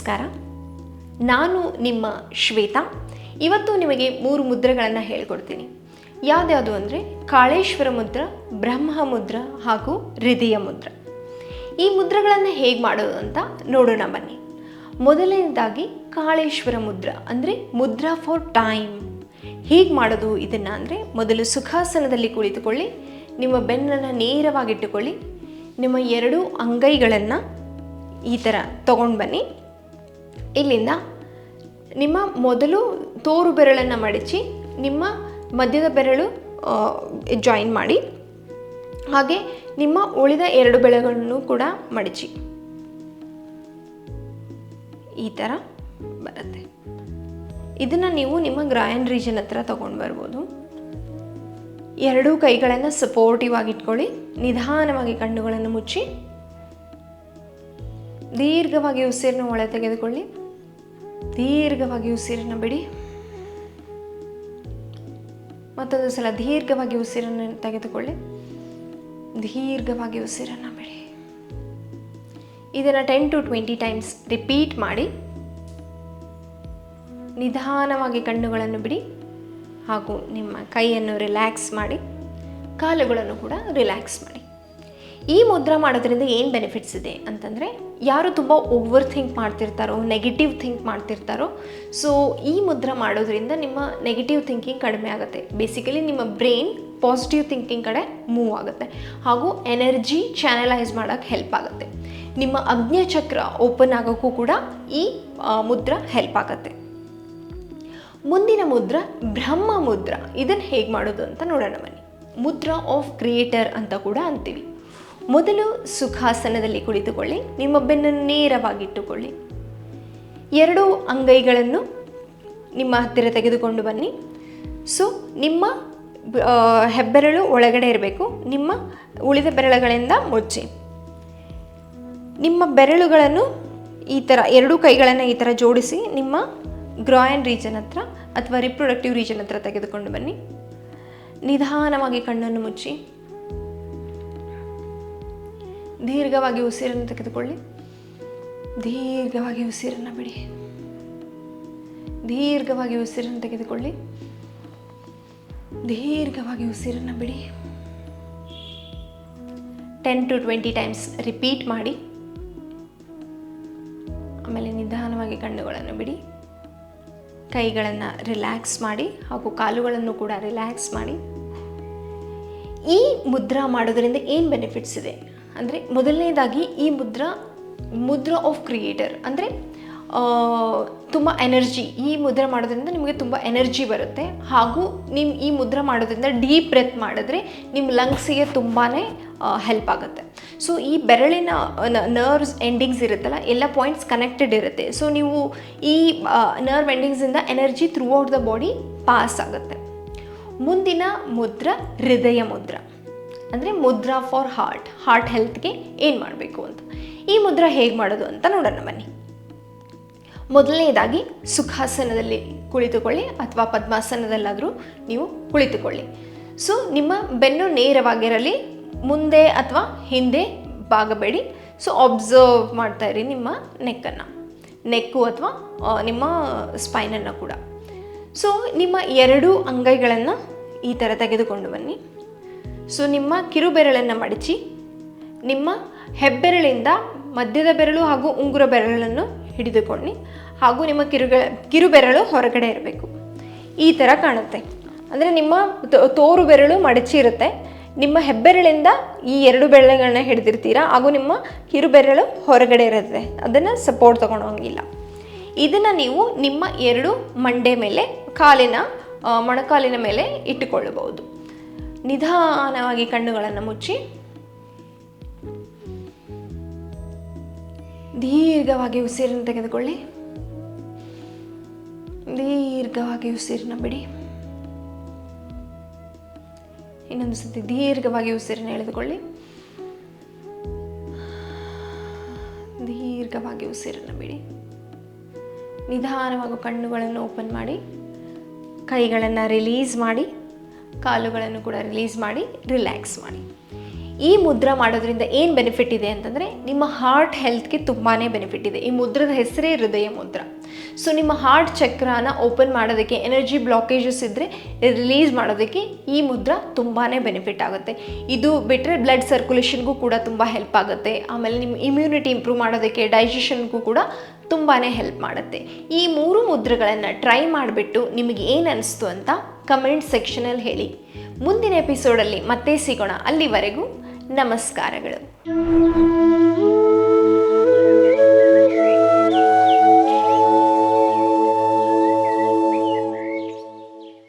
ನಮಸ್ಕಾರ. ನಾನು ನಿಮ್ಮ ಶ್ವೇತಾ. ಇವತ್ತು ನಿಮಗೆ 3 ಮುದ್ರೆಗಳನ್ನು ಹೇಳ್ಕೊಡ್ತೀನಿ. ಯಾವ್ದ್ಯಾವುದು ಅಂದರೆ ಕಾಳೇಶ್ವರ ಮುದ್ರ, ಬ್ರಹ್ಮ ಮುದ್ರ ಹಾಗೂ ಹೃದಯ ಮುದ್ರ. ಈ ಮುದ್ರೆಗಳನ್ನು ಹೇಗೆ ಮಾಡೋದು ಅಂತ ನೋಡೋಣ ಬನ್ನಿ. ಮೊದಲನೇದಾಗಿ ಕಾಳೇಶ್ವರ ಮುದ್ರ ಅಂದರೆ ಮುದ್ರಾ ಫಾರ್ ಟೈಮ್. ಹೇಗೆ ಮಾಡೋದು ಇದನ್ನು ಅಂದರೆ, ಮೊದಲು ಸುಖಾಸನದಲ್ಲಿ ಕುಳಿತುಕೊಳ್ಳಿ. ನಿಮ್ಮ ಬೆನ್ನನ್ನು ನೇರವಾಗಿಟ್ಟುಕೊಳ್ಳಿ. ನಿಮ್ಮ 2 ಅಂಗೈಗಳನ್ನು ಈ ಥರ ತೊಗೊಂಡು ಬನ್ನಿ. ಇಲ್ಲಿಂದ ನಿಮ್ಮ ಮೊದಲು ತೋರು ಬೆರಳನ್ನು ಮಡಚಿ ನಿಮ್ಮ ಮಧ್ಯದ ಬೆರಳು ಜಾಯಿನ್ ಮಾಡಿ. ಹಾಗೆ ನಿಮ್ಮ ಉಳಿದ 2 ಬೆರಳುಗಳನ್ನು ಕೂಡ ಮಡಚಿ. ಈ ಥರ ಬರುತ್ತೆ. ಇದನ್ನು ನೀವು ನಿಮ್ಮ ಗ್ರಾಯನ್ ರೀಜನ್ ಹತ್ರ ತೊಗೊಂಡು ಬರ್ಬೋದು. 2 ಕೈಗಳನ್ನು ಸಪೋರ್ಟಿವ್ ಆಗಿಟ್ಕೊಳ್ಳಿ. ನಿಧಾನವಾಗಿ ಕಣ್ಣುಗಳನ್ನು ಮುಚ್ಚಿ ದೀರ್ಘವಾಗಿ ಉಸಿರನ್ನು ಒಳ ತೆಗೆದುಕೊಳ್ಳಿ. ದೀರ್ಘವಾಗಿ ಉಸಿರನ್ನು ಬಿಡಿ. ಮತ್ತೊಂದು ಸಲ ದೀರ್ಘವಾಗಿ ಉಸಿರನ್ನು ತೆಗೆದುಕೊಳ್ಳಿ. ದೀರ್ಘವಾಗಿ ಉಸಿರನ್ನು ಬಿಡಿ. ಇದನ್ನು 10 to 20 ಟೈಮ್ಸ್ ರಿಪೀಟ್ ಮಾಡಿ. ನಿಧಾನವಾಗಿ ಕಣ್ಣುಗಳನ್ನು ಬಿಡಿ ಹಾಗೂ ನಿಮ್ಮ ಕೈಯನ್ನು ರಿಲ್ಯಾಕ್ಸ್ ಮಾಡಿ. ಕಾಲುಗಳನ್ನು ಕೂಡ ರಿಲ್ಯಾಕ್ಸ್ ಮಾಡಿ. ಈ ಮುದ್ರಾ ಮಾಡೋದ್ರಿಂದ ಏನು ಬೆನಿಫಿಟ್ಸ್ ಇದೆ ಅಂತಂದರೆ, ಯಾರು ತುಂಬ ಓವರ್ ಥಿಂಕ್ ಮಾಡ್ತಿರ್ತಾರೋ, ನೆಗೆಟಿವ್ ಥಿಂಕ್ ಮಾಡ್ತಿರ್ತಾರೋ, ಸೊ ಈ ಮುದ್ರಾ ಮಾಡೋದ್ರಿಂದ ನಿಮ್ಮ ನೆಗೆಟಿವ್ ಥಿಂಕಿಂಗ್ ಕಡಿಮೆ ಆಗುತ್ತೆ. ಬೇಸಿಕಲಿ ನಿಮ್ಮ ಬ್ರೈನ್ ಪಾಸಿಟಿವ್ ಥಿಂಕಿಂಗ್ ಕಡೆ ಮೂವ್ ಆಗುತ್ತೆ ಹಾಗೂ ಎನರ್ಜಿ ಚಾನಲೈಸ್ ಮಾಡೋಕ್ಕೆ ಹೆಲ್ಪ್ ಆಗುತ್ತೆ. ನಿಮ್ಮ ಆಜ್ಞಾಚಕ್ರ ಓಪನ್ ಆಗೋಕ್ಕೂ ಕೂಡ ಈ ಮುದ್ರಾ ಹೆಲ್ಪ್ ಆಗುತ್ತೆ. ಮುಂದಿನ ಮುದ್ರಾ ಬ್ರಹ್ಮ ಮುದ್ರಾ. ಇದನ್ನು ಹೇಗೆ ಮಾಡೋದು ಅಂತ ನೋಡೋಣ ಬನ್ನಿ. ಮುದ್ರಾ ಆಫ್ ಕ್ರಿಯೇಟರ್ ಅಂತ ಕೂಡ ಅಂತೀವಿ. ಮೊದಲು ಸುಖಾಸನದಲ್ಲಿ ಕುಳಿತುಕೊಳ್ಳಿ. ನಿಮ್ಮ ಬೆನ್ನನ್ನು ನೇರವಾಗಿಟ್ಟುಕೊಳ್ಳಿ. 2 ಅಂಗೈಗಳನ್ನು ನಿಮ್ಮ ಹತ್ತಿರ ತೆಗೆದುಕೊಂಡು ಬನ್ನಿ. ಸೊ ನಿಮ್ಮ ಹೆಬ್ಬೆರಳು ಒಳಗಡೆ ಇರಬೇಕು. ನಿಮ್ಮ ಉಳಿದ ಬೆರಳುಗಳಿಂದ ಮುಚ್ಚಿ. ನಿಮ್ಮ ಬೆರಳುಗಳನ್ನು ಈ ಥರ 2 ಕೈಗಳನ್ನು ಈ ಥರ ಜೋಡಿಸಿ ನಿಮ್ಮ ಗ್ರಾಯನ್ ರೀಜನ್ ಹತ್ರ ಅಥವಾ ರಿಪ್ರೊಡಕ್ಟಿವ್ ರೀಜನ್ ಹತ್ರ ತೆಗೆದುಕೊಂಡು ಬನ್ನಿ. ನಿಧಾನವಾಗಿ ಕಣ್ಣನ್ನು ಮುಚ್ಚಿ ದೀರ್ಘವಾಗಿ ಉಸಿರನ್ನು ತೆಗೆದುಕೊಳ್ಳಿ. ದೀರ್ಘವಾಗಿ ಉಸಿರನ್ನು ಬಿಡಿ. ದೀರ್ಘವಾಗಿ ಉಸಿರನ್ನು ತೆಗೆದುಕೊಳ್ಳಿ. ದೀರ್ಘವಾಗಿ ಉಸಿರನ್ನು ಬಿಡಿ. 10 to 20 ಟೈಮ್ಸ್ ರಿಪೀಟ್ ಮಾಡಿ. ಆಮೇಲೆ ನಿಧಾನವಾಗಿ ಕಣ್ಣುಗಳನ್ನು ಬಿಡಿ. ಕೈಗಳನ್ನು ರಿಲ್ಯಾಕ್ಸ್ ಮಾಡಿ ಹಾಗೂ ಕಾಲುಗಳನ್ನು ಕೂಡ ರಿಲ್ಯಾಕ್ಸ್ ಮಾಡಿ. ಈ ಮುದ್ರಾ ಮಾಡೋದ್ರಿಂದ ಏನು ಬೆನಿಫಿಟ್ಸ್ ಇದೆ ಅಂದರೆ, ಮೊದಲನೇದಾಗಿ ಈ ಮುದ್ರಾ ಆಫ್ ಕ್ರಿಯೇಟರ್ ಅಂದರೆ ತುಂಬ ಎನರ್ಜಿ. ಈ ಮುದ್ರಾ ಮಾಡೋದ್ರಿಂದ ನಿಮಗೆ ತುಂಬ ಎನರ್ಜಿ ಬರುತ್ತೆ ಹಾಗೂ ನೀವು ಈ ಮುದ್ರಾ ಮಾಡೋದ್ರಿಂದ ಡೀಪ್ ಬ್ರೆತ್ ಮಾಡಿದ್ರೆ ನಿಮ್ಮ ಲಂಗ್ಸಿಗೆ ತುಂಬಾ ಹೆಲ್ಪ್ ಆಗುತ್ತೆ. ಸೊ ಈ ಬೆರಳಿನ ನರ್ವ್ಸ್ ಎಂಡಿಂಗ್ಸ್ ಇರುತ್ತಲ್ಲ, ಎಲ್ಲ ಪಾಯಿಂಟ್ಸ್ ಕನೆಕ್ಟೆಡ್ ಇರುತ್ತೆ. ಸೊ ನೀವು ಈ ನರ್ವ್ ಎಂಡಿಂಗ್ಸಿಂದ energy throughout the body pass ಆಗುತ್ತೆ. ಮುಂದಿನ ಮುದ್ರಾ ಹೃದಯ ಮುದ್ರಾ ಅಂದರೆ ಮುದ್ರಾ ಫಾರ್ ಹಾರ್ಟ್ ಹೆಲ್ತ್ಗೆ ಏನು ಮಾಡಬೇಕು ಅಂತ. ಈ ಮುದ್ರಾ ಹೇಗೆ ಮಾಡೋದು ಅಂತ ನೋಡೋಣ ಬನ್ನಿ. ಮೊದಲನೇದಾಗಿ ಸುಖಾಸನದಲ್ಲಿ ಕುಳಿತುಕೊಳ್ಳಿ ಅಥವಾ ಪದ್ಮಾಸನದಲ್ಲಾದರೂ ನೀವು ಕುಳಿತುಕೊಳ್ಳಿ. ಸೊ ನಿಮ್ಮ ಬೆನ್ನು ನೇರವಾಗಿರಲಿ, ಮುಂದೆ ಅಥವಾ ಹಿಂದೆ ಬಾಗಬೇಡಿ. ಸೊ ಅಬ್ಸರ್ವ್ ಮಾಡ್ತಾ ಇರಿ ನಿಮ್ಮ ನೆಕ್ಕು ಅಥವಾ ನಿಮ್ಮ ಸ್ಪೈನನ್ನು ಕೂಡ. ಸೊ ನಿಮ್ಮ 2 ಅಂಗೈಗಳನ್ನು ಈ ಥರ ತೆಗೆದುಕೊಂಡು ಬನ್ನಿ. ಸೊ ನಿಮ್ಮ ಕಿರುಬೆರಳನ್ನು ಮಡಚಿ ನಿಮ್ಮ ಹೆಬ್ಬೆರಳಿಂದ ಮಧ್ಯದ ಬೆರಳು ಹಾಗೂ ಉಂಗುರ ಬೆರಳನ್ನು ಹಿಡಿದುಕೊಳ್ಳಿ ಹಾಗೂ ನಿಮ್ಮ ಕಿರುಬೆರಳು ಹೊರಗಡೆ ಇರಬೇಕು. ಈ ಥರ ಕಾಣುತ್ತೆ. ಅಂದರೆ ನಿಮ್ಮ ತೋರು ಬೆರಳು ಮಡಚಿ ಇರುತ್ತೆ. ನಿಮ್ಮ ಹೆಬ್ಬೆರಳಿಂದ ಈ 2 ಬೆರಳುಗಳನ್ನ ಹಿಡಿದಿರ್ತೀರಾ ಹಾಗೂ ನಿಮ್ಮ ಕಿರುಬೆರಳು ಹೊರಗಡೆ ಇರುತ್ತೆ. ಅದನ್ನು ಸಪೋರ್ಟ್ ತೊಗೊಳೋಂಗಿಲ್ಲ. ಇದನ್ನು ನೀವು ನಿಮ್ಮ 2 ಮಂಡೆ ಮೇಲೆ, ಮೊಣಕಾಲಿನ ಮೇಲೆ ಇಟ್ಟುಕೊಳ್ಳಬಹುದು. ನಿಧಾನವಾಗಿ ಕಣ್ಣುಗಳನ್ನು ಮುಚ್ಚಿ ದೀರ್ಘವಾಗಿ ಉಸಿರನ್ನು ತೆಗೆದುಕೊಳ್ಳಿ. ದೀರ್ಘವಾಗಿ ಉಸಿರನ್ನು ಬಿಡಿ. ಇನ್ನೊಂದು ಸತಿ ದೀರ್ಘವಾಗಿ ಉಸಿರನ್ನು ಎಳೆದುಕೊಳ್ಳಿ. ದೀರ್ಘವಾಗಿ ಉಸಿರನ್ನು ಬಿಡಿ. ನಿಧಾನವಾಗಿ ಕಣ್ಣುಗಳನ್ನು ಓಪನ್ ಮಾಡಿ. ಕೈಗಳನ್ನು ರಿಲೀಸ್ ಮಾಡಿ. ಕಾಲುಗಳನ್ನು ಕೂಡ ರಿಲೀಸ್ ಮಾಡಿ ರಿಲ್ಯಾಕ್ಸ್ ಮಾಡಿ. ಈ ಮುದ್ರಾ ಮಾಡೋದ್ರಿಂದ ಏನು ಬೆನಿಫಿಟ್ ಇದೆ ಅಂತಂದರೆ ನಿಮ್ಮ ಹಾರ್ಟ್ ಹೆಲ್ತ್ಗೆ ತುಂಬಾ ಬೆನಿಫಿಟ್ ಇದೆ. ಈ ಮುದ್ರದ ಹೆಸರೇ ಹೃದಯ ಮುದ್ರಾ. ಸೊ ನಿಮ್ಮ ಹಾರ್ಟ್ ಚಕ್ರನ ಓಪನ್ ಮಾಡೋದಕ್ಕೆ, ಎನರ್ಜಿ ಬ್ಲಾಕೇಜಸ್ ಇದ್ದರೆ ರಿಲೀಸ್ ಮಾಡೋದಕ್ಕೆ ಈ ಮುದ್ರಾ ತುಂಬಾ ಬೆನಿಫಿಟ್ ಆಗುತ್ತೆ. ಇದು ಬಿಟ್ಟರೆ ಬ್ಲಡ್ ಸರ್ಕ್ಯುಲೇಷನ್ಗೂ ಕೂಡ ತುಂಬ ಹೆಲ್ಪ್ ಆಗುತ್ತೆ. ಆಮೇಲೆ ನಿಮ್ಮ ಇಮ್ಯುನಿಟಿ ಇಂಪ್ರೂವ್ ಮಾಡೋದಕ್ಕೆ, ಡೈಜೆಷನ್ಗೂ ಕೂಡ ತುಂಬಾ ಹೆಲ್ಪ್ ಮಾಡುತ್ತೆ. ಈ 3 ಮುದ್ರೆಗಳನ್ನು ಟ್ರೈ ಮಾಡಿಬಿಟ್ಟು ನಿಮಗೆ ಏನು ಅನಿಸ್ತು ಅಂತ ಕಮೆಂಟ್ ಸೆಕ್ಷನಲ್ಲಿ ಹೇಳಿ. ಮುಂದಿನ ಎಪಿಸೋಡಲ್ಲಿ ಮತ್ತೆ ಸಿಗೋಣ. ಅಲ್ಲಿವರೆಗೂ ನಮಸ್ಕಾರಗಳು.